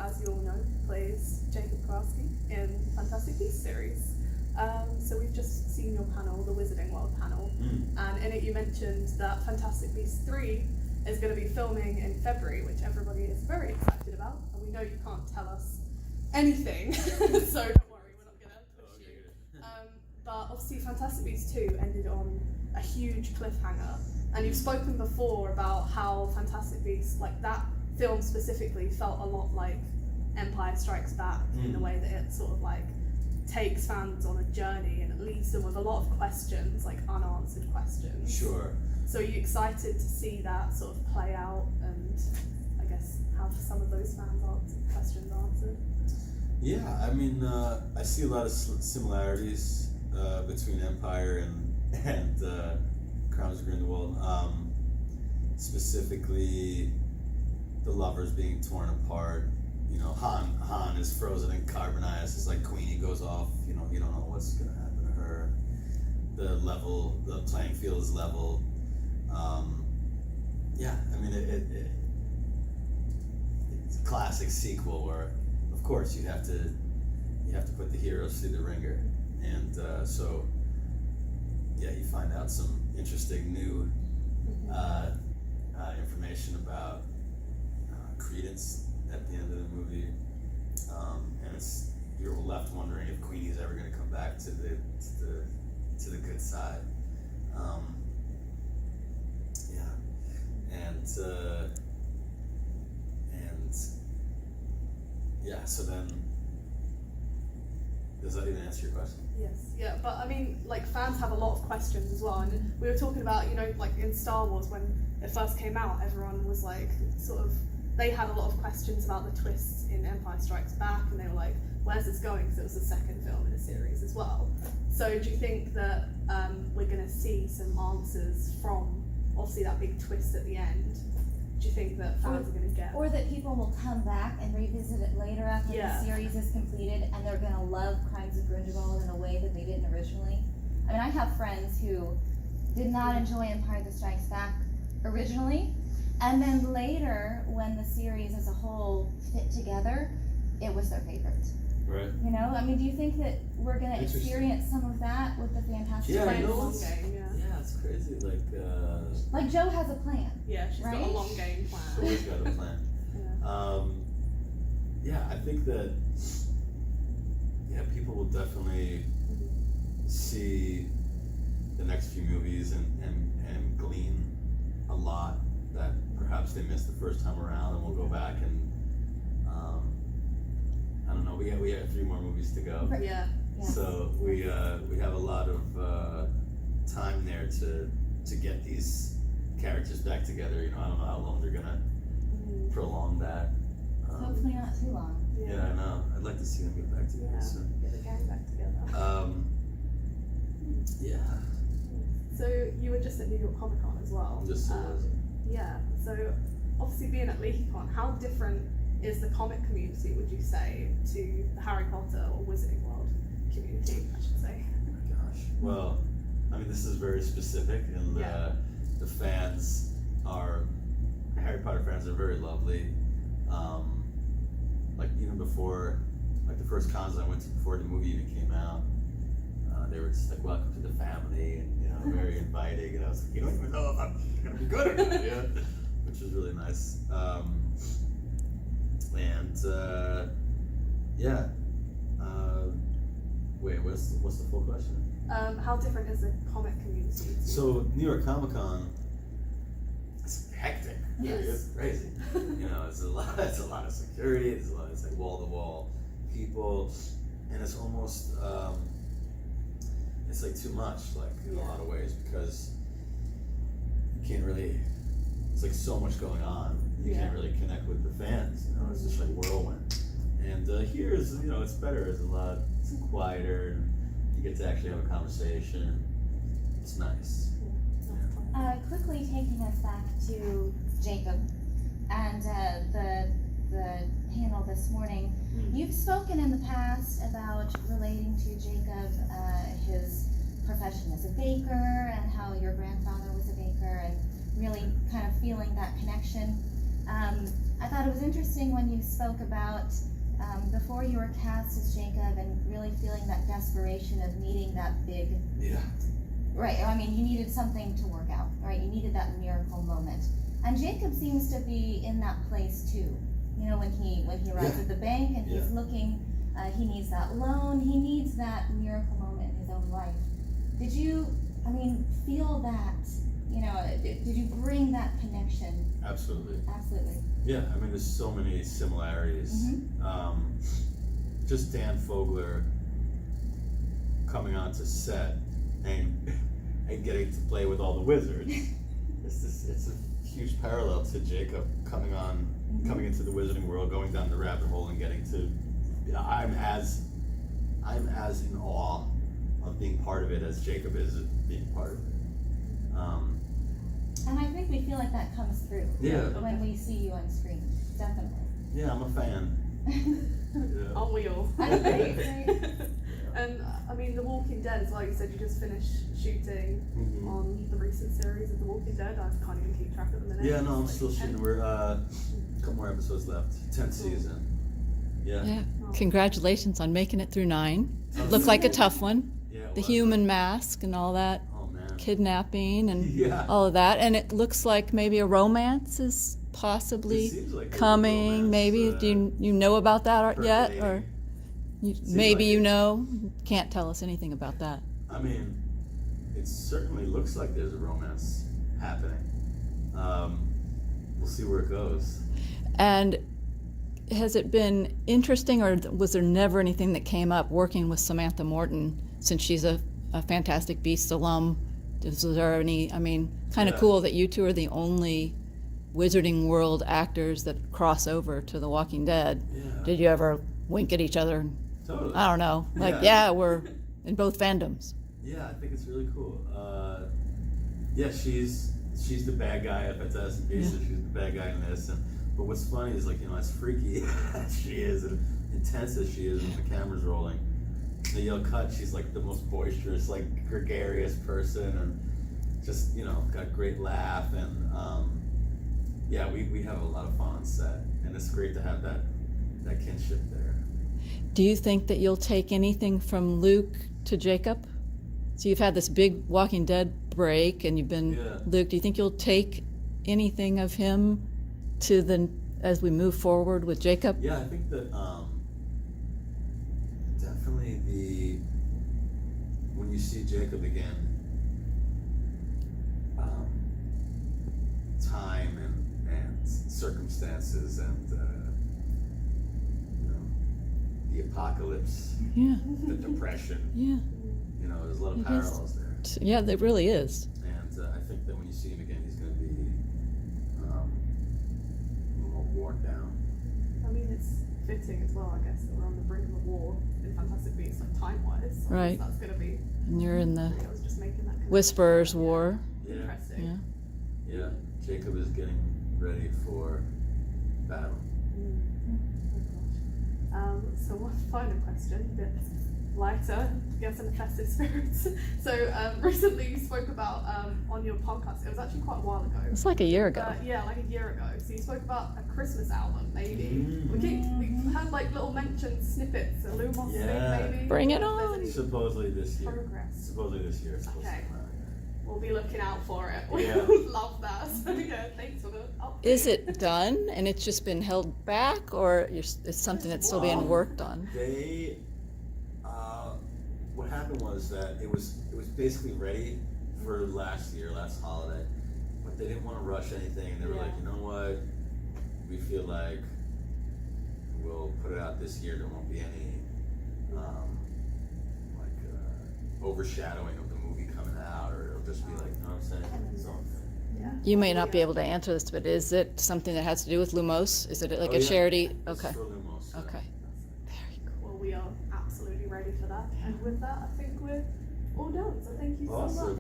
as you all know, plays Jacob Kowalski in the Fantastic Beasts series. So we've just seen your panel, the Wizarding World panel, and in it you mentioned that Fantastic Beasts 3 is going to be filming in February, which everybody is very excited about, and we know you can't tell us anything, so don't worry, we're not going to push you. But obviously Fantastic Beasts 2 ended on a huge cliffhanger, and you've spoken before about how Fantastic Beasts, like that film specifically, felt a lot like Empire Strikes Back in the way that it sort of like takes fans on a journey and it leaves them with a lot of questions, like unanswered questions. Sure. So are you excited to see that sort of play out and I guess have some of those questions answered? Yeah, I mean, I see a lot of similarities between Empire and Crimes of Grindelwald. Specifically, the lovers being torn apart. You know, Han is frozen and carbonized. It's like Queenie goes off. You know, you don't know what's gonna happen to her. The playing field is level. Yeah, I mean, it's a classic sequel where, of course, you have to put the heroes through the ringer, and so yeah, you find out some interesting new information about Credence at the end of the movie, and you're left wondering if Queenie's ever going to come back to the good side. And yeah, so then, does that even answer your question? Yes, yeah, but I mean, like, fans have a lot of questions as well, and we were talking about, you know, like in Star Wars when it first came out, everyone was like, sort of, they had a lot of questions about the twists in Empire Strikes Back, and they were like, where's this going? Because it was the second film in a series as well. So do you think that we're going to see some answers from, obviously, that big twist at the end? Do you think that fans are going to get? Or that people will come back and revisit it later after the series is completed, and they're going to love Crimes of Grindelwald in a way that they didn't originally? I mean, I have friends who did not enjoy Empire that Strikes Back originally, and then later, when the series as a whole fit together, it was their favorite. Right. You know, I mean, do you think that we're going to experience some of that with the Fantastic Beasts? Game? Yeah, it's crazy. Like Jo has a plan. Yeah, she's got a long game plan. She's always got a plan. Yeah, I think that people will definitely see the next few movies and glean a lot that perhaps they missed the first time around, and we'll go back and I don't know. We have 3 more movies to go. Yeah. So we have a lot of time there to get these characters back together. You know, I don't know how long they're gonna prolong that. Hopefully not too long. Yeah, I know. I'd like to see them get back together soon. Get the gang back together. Yeah. So you were just at New York Comic Con as well. Just yeah. So obviously being at Leakycon, how different is the comic community, would you say, to the Harry Potter or Wizarding World community, I should say? Oh my gosh. Well, I mean, this is very specific, and the fans Harry Potter fans are very lovely. Like even before, like the first cons I went to before the movie even came out, they were just like, welcome to the family, and you know, very inviting, and I was like, you don't even know if I'm gonna be good or not, which was really nice. Wait, what's the full question? How different is the comic community? So New York Comic Con, it's hectic. Yes. It's crazy. You know, it's a lot of security. It's like wall to wall people, and it's almost it's like too much, like in a lot of ways, because you can't really. It's like so much going on. You can't really connect with the fans. You know, it's just like whirlwind. And here is, you know, it's better. It's quieter. And you get to actually have a conversation. It's nice. Quickly taking us back to Jacob and the panel this morning. You've spoken in the past about relating to Jacob, his profession as a baker, and how your grandfather was a baker, and really kind of feeling that connection. I thought thought it was interesting when you spoke about before you were cast as Jacob and really feeling that desperation of needing that big, Yeah. right, I mean, you needed something to work out, right? You needed that miracle moment. And Jacob seems to be in that place too. You know, when he arrives at the bank and he's looking, he needs that loan, he needs that miracle moment in his own life. Did you, feel that, did you bring that connection? Absolutely. Absolutely. Yeah, there's so many similarities. Just Dan Fogler coming onto set and getting to play with all the wizards. It's a huge parallel to Jacob coming into the wizarding world, going down the rabbit hole and getting to, I'm as in awe of being part of it as Jacob is being part of it. And I think we feel like that comes through when we see you on screen, definitely. Yeah, I'm a fan. Yeah. Aren't we all? I agree. And The Walking Dead as well, you said you just finished shooting on the recent series of The Walking Dead. I can't even keep track of the minutes. Yeah, no, I'm still shooting. We're a couple more episodes left. 10th season. Yeah. Congratulations on making it through 9. Looked like a tough one. Yeah, The human mask and all that. Oh man. Kidnapping and all of that. And it looks like maybe a romance is possibly It seems like coming. romance, Maybe do you know about that yet, or maybe like you know? Can't tell us anything about that. It certainly looks like there's a romance happening. We'll see where it goes. And has it been interesting, or was there never anything that came up working with Samantha Morton, since she's a Fantastic Beasts alum? Was there any, kind of cool that you two are the only Wizarding World actors that cross over to The Walking Dead. Yeah. Did you ever wink at each other? Totally. I don't know. We're in both fandoms. Yeah, I think it's really cool. She's the bad guy at Fantastic Beasts, and she's the bad guy in this. But what's funny is, as freaky as she is and intense as she is when the camera's rolling, the yell cut, she's like the most boisterous, gregarious person, and just, got a great laugh. And we have a lot of fun on set, and it's great to have that kinship there. Do you think that you'll take anything from Luke to Jacob? So you've had this big Walking Dead break, and you've been Luke. Do you think you'll take anything of him as we move forward with Jacob? Yeah, I think that definitely when you see Jacob again, time and circumstances and the apocalypse, the depression. Yeah. There's a lot of parallels there. Yeah, there really is. And I think that when you see him again, he's going to be a little more worn down. It's fitting as well, I guess, that we're on the brink of a war in Fantastic Beasts, time-wise. So Right. That's going to be... And you're in the I was just making that connection. Whisperers War. Yeah. Interesting. Yeah. Jacob is getting ready for battle. So one final question, a bit lighter, get some festive spirits. So recently you spoke about on your podcast, it was actually quite a while ago. It's like a year ago. Yeah, like a year ago. So you spoke about a Christmas album, maybe. We had little mentioned snippets, a Lumos thing, maybe. Bring it on. Supposedly this year. Progress. It's supposed to Okay. come out, We'll be looking out for it. We Yeah. love that. So thanks for the update. Is it done and it's just been held back, or it's something that's still being worked on? They, what happened was that it was basically ready for last holiday, but they didn't want to rush anything. They were like, you know what, we feel like we'll put it out this year. There won't be any overshadowing of the movie coming out, or it'll just be like, you know what I'm saying? So, You may not be able to answer this, but is it something that has to do with Lumos? Is it like a charity? It's Okay. for Lumos, yeah. Okay. Very cool. Well, we are absolutely ready for that. And with that, I think we're all done. So thank you so Awesome. much.